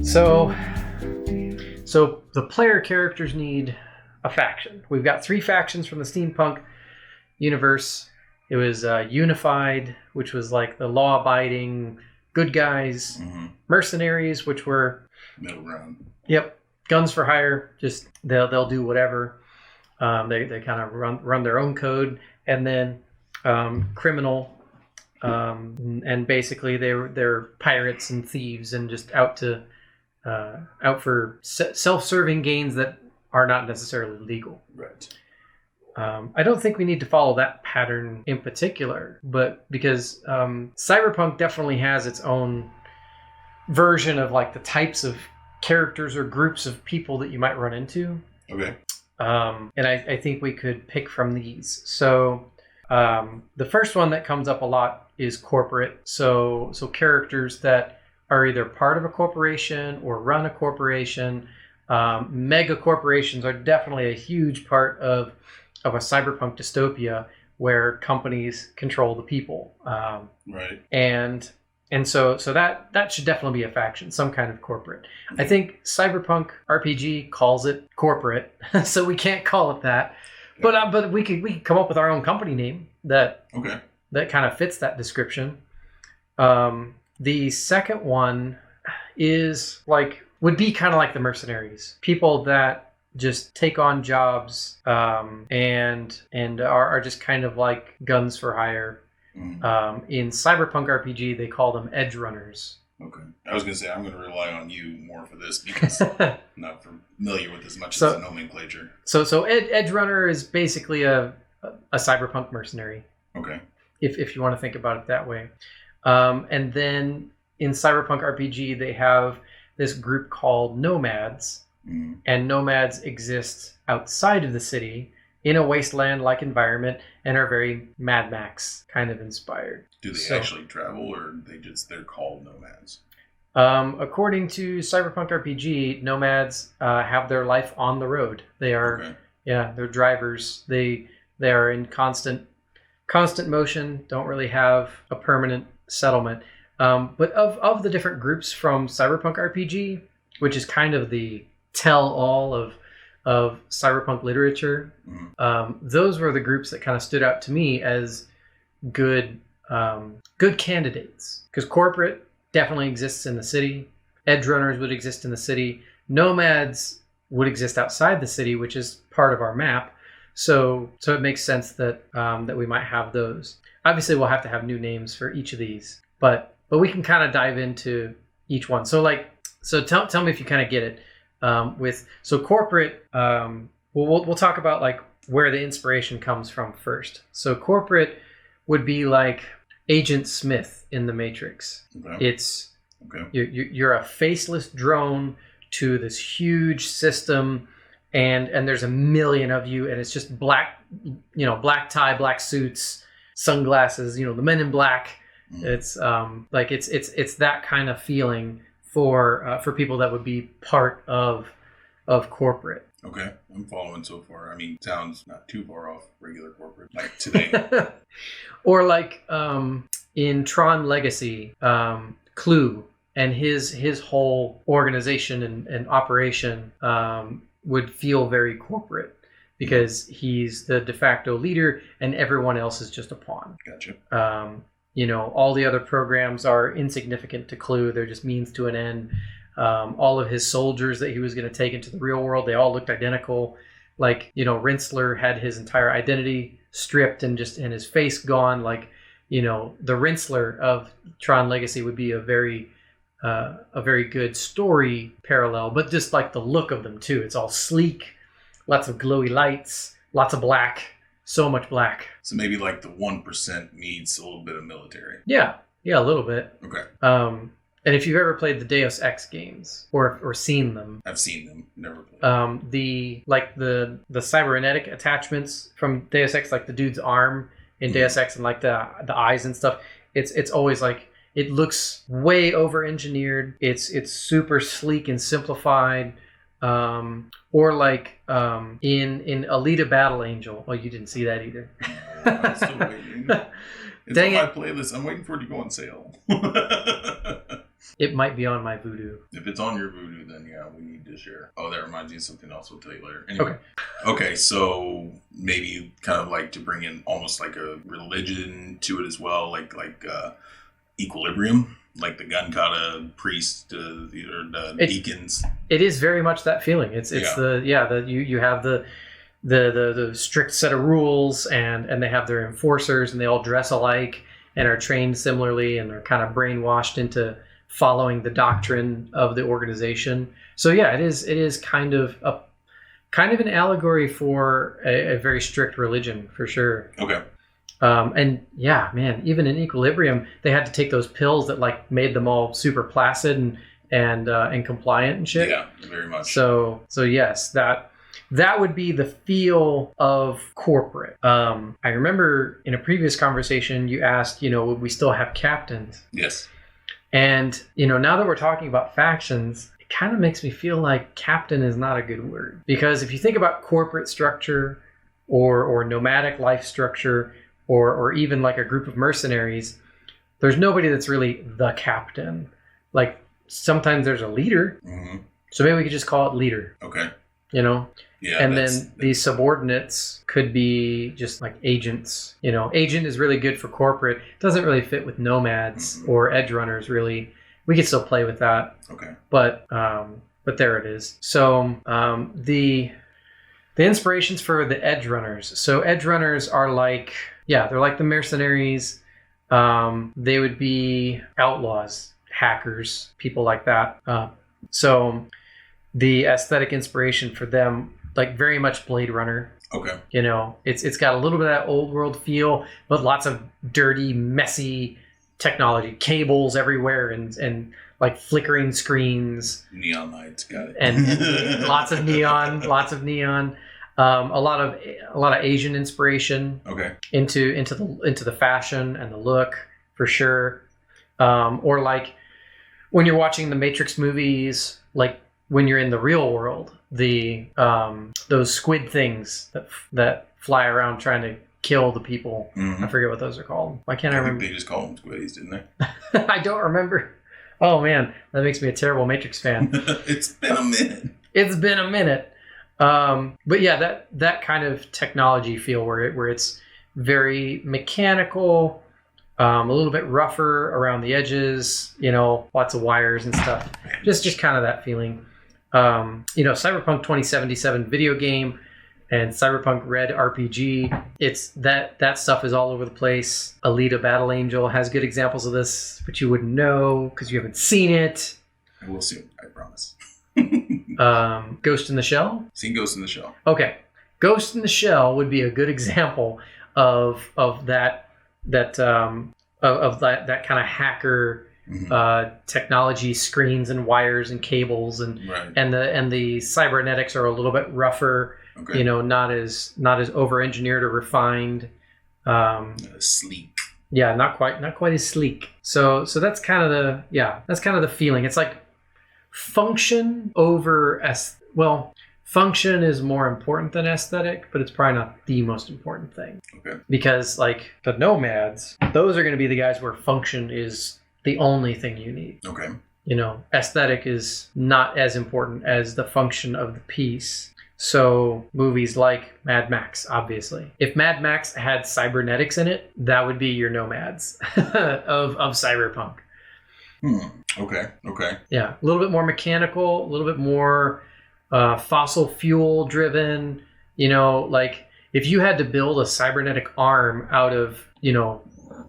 So the player characters need a faction. We've got 3 factions from the steampunk universe. It was Unified, which was like the law-abiding good guys, mercenaries, which were middle ground. Yep, guns for hire. Just they'll do whatever. They kind of run their own code, and then criminal, and basically they're pirates and thieves and just out for self-serving gains that are not necessarily legal. Right. I don't think we need to follow that pattern in particular, but because cyberpunk definitely has its own version of like the types of characters or groups of people that you might run into. Okay. And I think we could pick from these. So the first one that comes up a lot is corporate. So characters that are either part of a corporation or run a corporation. Mega corporations are definitely a huge part of a cyberpunk dystopia where companies control the people. Right. And so that should definitely be a faction, some kind of corporate. I think Cyberpunk RPG calls it corporate, so we can't call it that. But we could come up with our own company name that kind of fits that description. The second one would be kind of like the mercenaries, people that just take on jobs and are just kind of like guns for hire. In Cyberpunk RPG, they call them edge runners. Okay. I was going to say, I'm going to rely on you more for this because I'm not familiar with as much as the nomenclature. So edge runner is basically a cyberpunk mercenary. Okay. If you want to think about it that way. And then in Cyberpunk RPG, they have this group called nomads. And nomads exist outside of the city in a wasteland-like environment and are very Mad Max kind of inspired. Do they actually travel, or they're called nomads? According to Cyberpunk RPG, nomads have their life on the road. They are, they're drivers. They are in constant motion. Don't really have a permanent settlement. But of the different groups from Cyberpunk RPG, which is kind of the tell-all of cyberpunk literature, those were the groups that kind of stood out to me as good candidates, because corporate definitely exists in the city, edge runners would exist in the city, nomads would exist outside the city, which is part of our map, so it makes sense that we might have those. Obviously we'll have to have new names for each of these, but we can kind of dive into each one. So tell me if you kind of get it. Corporate, we'll talk about like where the inspiration comes from first. So corporate would be like Agent Smith in the Matrix. It's you're a faceless drone to this huge system, and there's a million of you, and it's just black tie, black suits, sunglasses, the Men in Black. It's it's that kind of feeling for people that would be part of corporate. Okay, I'm following so far. I mean, sounds not too far off regular corporate, like today. Or like in Tron Legacy, Clue and his whole organization and operation would feel very corporate because he's the de facto leader and everyone else is just a pawn. Gotcha. All the other programs are insignificant to Clue. They're just means to an end. All of his soldiers that he was going to take into the real world, they all looked identical. Like, Rinsler had his entire identity stripped and his face gone. Like, the Rinsler of Tron Legacy would be a very good story parallel, but just like the look of them too. It's all sleek, lots of glowy lights, lots of black. So much black. So maybe like the 1% needs a little bit of military. Yeah, a little bit. Okay. And if you've ever played the Deus Ex games or seen them, I've seen them, never played. The cybernetic attachments from Deus Ex, like the dude's arm in Deus Ex, and like the eyes and stuff. It's always like it looks way over engineered. It's super sleek and simplified. Or like in Alita Battle Angel. Well, you didn't see that either. I'm still waiting. It's on my playlist. I'm waiting for it to go on sale. It might be on my Voodoo. If it's on your Voodoo, then yeah, we need to share. Oh, that reminds me of something else we'll tell you later. Anyway. Okay, so maybe kind of like to bring in almost like a religion to it as well, like equilibrium, like the gun kata priest or the deacons. It is very much that feeling. You have the strict set of rules, and they have their enforcers, and they all dress alike and are trained similarly, and they're kind of brainwashed into following the doctrine of the organization. So yeah, it is kind of an allegory for a very strict religion, for sure. Okay. And yeah, man, even in Equilibrium, they had to take those pills that like made them all super placid and compliant and shit. Yeah, very much. So yes, that would be the feel of corporate. I remember in a previous conversation you asked, would we still have captains? Yes. And now that we're talking about factions, it kind of makes me feel like captain is not a good word, because if you think about corporate structure or nomadic life structure, or even like a group of mercenaries, there's nobody that's really the captain. Like sometimes there's a leader. Mm-hmm. So maybe we could just call it leader. Okay. Yeah. And then these subordinates could be just like agents. Agent is really good for corporate. It doesn't really fit with nomads or edge runners, really. We could still play with that. Okay. But there it is. So the inspirations for the edge runners. So edge runners are like, they're like the mercenaries. They would be outlaws, hackers, people like that. So the aesthetic inspiration for them, like very much Blade Runner. Okay. It's got a little bit of that old world feel, but lots of dirty, messy technology, cables everywhere, and like flickering screens. Neon lights, got it. And lots of neon. A lot of Asian inspiration. Okay. Into the fashion and the look, for sure. Or like when you're watching the Matrix movies, like when you're in the real world, those squid things that fly around trying to kill the people. Mm-hmm. I forget what those are called. Why can't I remember? They just call them squiddies, didn't they? I don't remember. Oh man, that makes me a terrible Matrix fan. It's been a minute. But yeah, that kind of technology feel where it's very mechanical, a little bit rougher around the edges, lots of wires and stuff. Just kind of that feeling. Cyberpunk 2077 video game and Cyberpunk Red RPG. It's that stuff is all over the place. Alita Battle Angel has good examples of this, but you wouldn't know because you haven't seen it. I will soon, I promise. Ghost in the Shell? Seen Ghost in the Shell. Okay. Ghost in the Shell would be a good example of that kind of hacker technology, screens and wires and cables, and the cybernetics are a little bit rougher. Okay. Not as over engineered or refined. Sleek. Yeah, not quite as sleek. So that's kind of the feeling. It's like function over function is more important than aesthetic, but it's probably not the most important thing. Okay. Because like the nomads, those are going to be the guys where function is the only thing you need. Okay. Aesthetic is not as important as the function of the piece. So movies like Mad Max, obviously. If Mad Max had cybernetics in it, that would be your nomads of cyberpunk. Okay. Yeah, a little bit more mechanical, a little bit more fossil fuel driven. Like if you had to build a cybernetic arm out of,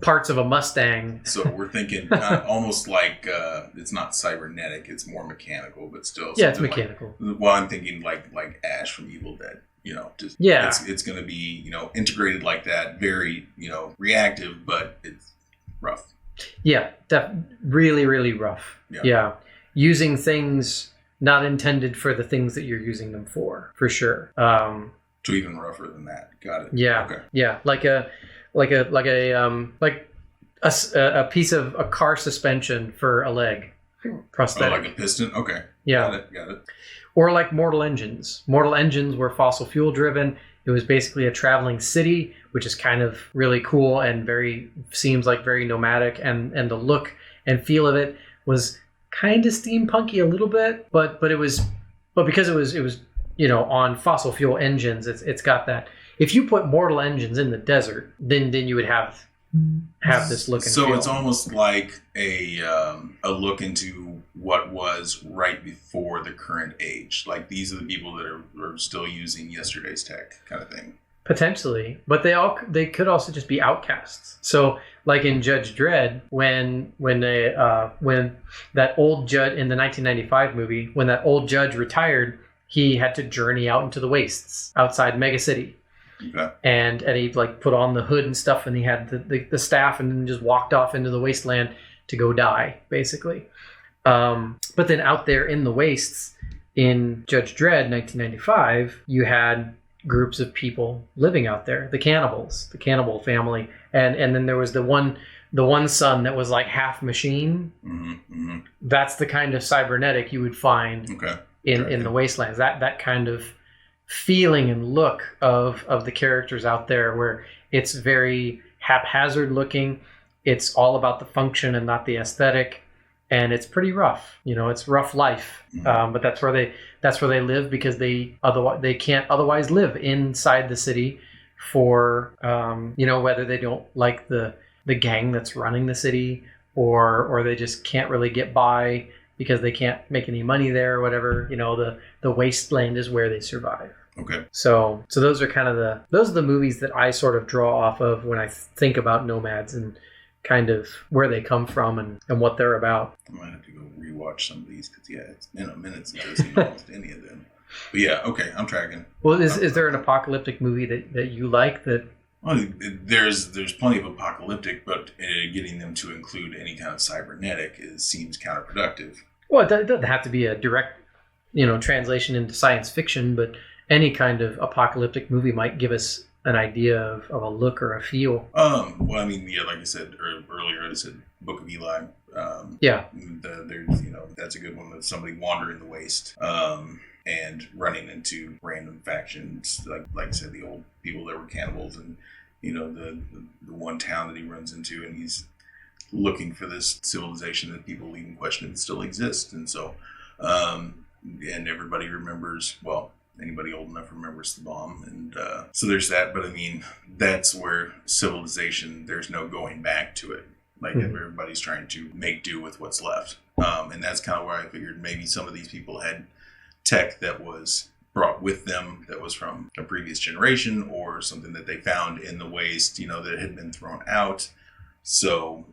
parts of a Mustang. So we're thinking almost like it's not cybernetic, it's more mechanical, but still. Yeah, it's mechanical. I'm thinking like Ash from Evil Dead. It's going to be integrated like that, very reactive, but it's rough. Yeah, really, really rough. Yeah. Using things not intended for the things that you're using them for sure. So even rougher than that. Got it. Yeah. Okay. Yeah, like a piece of a car suspension for a leg prosthetic. Oh, like a piston? Okay. Yeah. Got it. Or like Mortal Engines. Mortal Engines were fossil fuel driven. It was basically a traveling city, which is kind of really cool and seems like very nomadic. And the look and feel of it was kind of steampunky a little bit, but because it was on fossil fuel engines, it's got that. If you put mortal engines in the desert, then you would have this look and feel. So it's almost like a look into what was right before the current age. Like these are the people that are still using yesterday's tech, kind of thing. Potentially, but they could also just be outcasts. So, like in Judge Dredd, when that old judge in the 1995 movie, when that old judge retired, he had to journey out into the wastes outside Mega City. Okay. And he like put on the hood and stuff, and he had the staff, and then just walked off into the wasteland to go die, basically. But then out there in the wastes, in Judge Dredd 1995, you had groups of people living out there, the cannibals, the cannibal family, and then there was the one son that was like half machine. Mm-hmm, mm-hmm. That's the kind of cybernetic you would find in the wastelands. That kind of feeling and look of the characters out there, where it's very haphazard looking. It's all about the function and not the aesthetic, and it's pretty rough. It's rough life. Mm-hmm. But that's where they live, because they can't otherwise live inside the city for whether they don't like the gang that's running the city, or they just can't really get by because they can't make any money there or whatever. The wasteland is where they survive. Okay. So those are kind of the movies that I sort of draw off of when I think about nomads, and kind of where they come from and what they're about. I might have to go rewatch some of these, because it's been a minute since I've seen almost any of them. But yeah, okay, I'm tracking. Well, is there an apocalyptic movie that you like that? Well, there's plenty of apocalyptic, but getting them to include any kind of cybernetic seems counterproductive. Well, it doesn't have to be a direct, translation into science fiction, but any kind of apocalyptic movie might give us an idea of a look or a feel. Well, I mean, yeah, like I said earlier, I said Book of Eli. There's, that's a good one, with somebody wandering the waste, and running into random factions, like I said, the old people that were cannibals, and the one town that he runs into, and he's looking for this civilization that people even question if it still exists, and so and everybody remembers, well, anybody old enough remembers the bomb, and so there's that. But I mean, that's where civilization, there's no going back to it. Like, everybody's trying to make do with what's left, and that's kind of where I figured maybe some of these people had tech that was brought with them, that was from a previous generation, or something that they found in the waste, that had been thrown out. So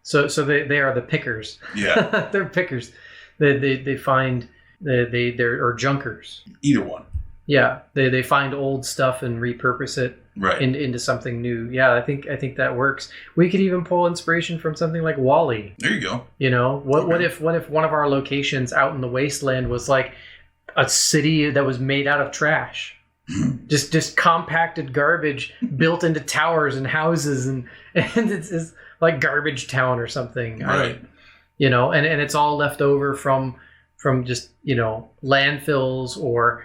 so they are the pickers. Yeah. They're pickers. They find they're junkers. Either one. Yeah, they find old stuff and repurpose it into something new. Yeah, I think that works. We could even pull inspiration from something like WALL-E. There you go. What if one of our locations out in the wasteland was like a city that was made out of trash? just compacted garbage built into towers and houses, and it's like Garbage Town or something. Right. And it's all left over from just landfills or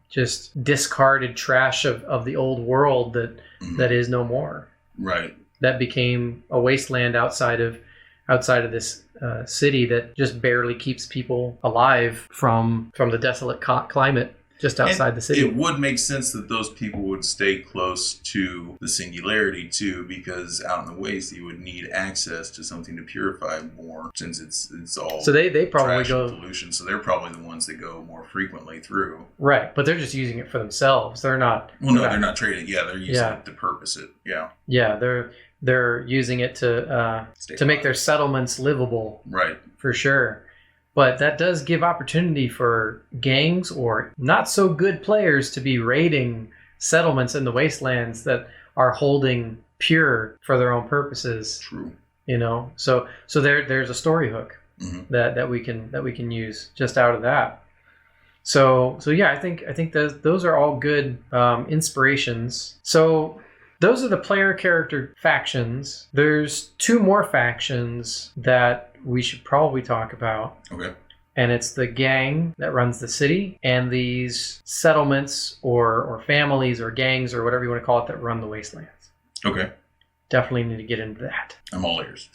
just discarded trash of the old world that is no more. Right. That became a wasteland outside of this city that just barely keeps people alive from the desolate climate just outside the city. It would make sense that those people would stay close to the singularity too, because out in the waste you would need access to something to purify more, since it's all so they probably trash go and pollution. So they're probably the ones that go more frequently through. Right, but they're just using it for themselves. They're not. Well, no, they're not trading. Yeah, they're using it to purpose it. Yeah. Yeah, they're using it to make their settlements livable. Right. For sure. But that does give opportunity for gangs or not so good players to be raiding settlements in the wastelands that are holding pure for their own purposes. True. So there's a story hook that we can use just out of that. So yeah, I think those are all good inspirations. So those are the player character factions. There's two more factions that we should probably talk about. Okay. And it's the gang that runs the city, and these settlements or families or gangs or whatever you want to call it that run the wastelands. Okay. Definitely need to get into that. I'm all ears.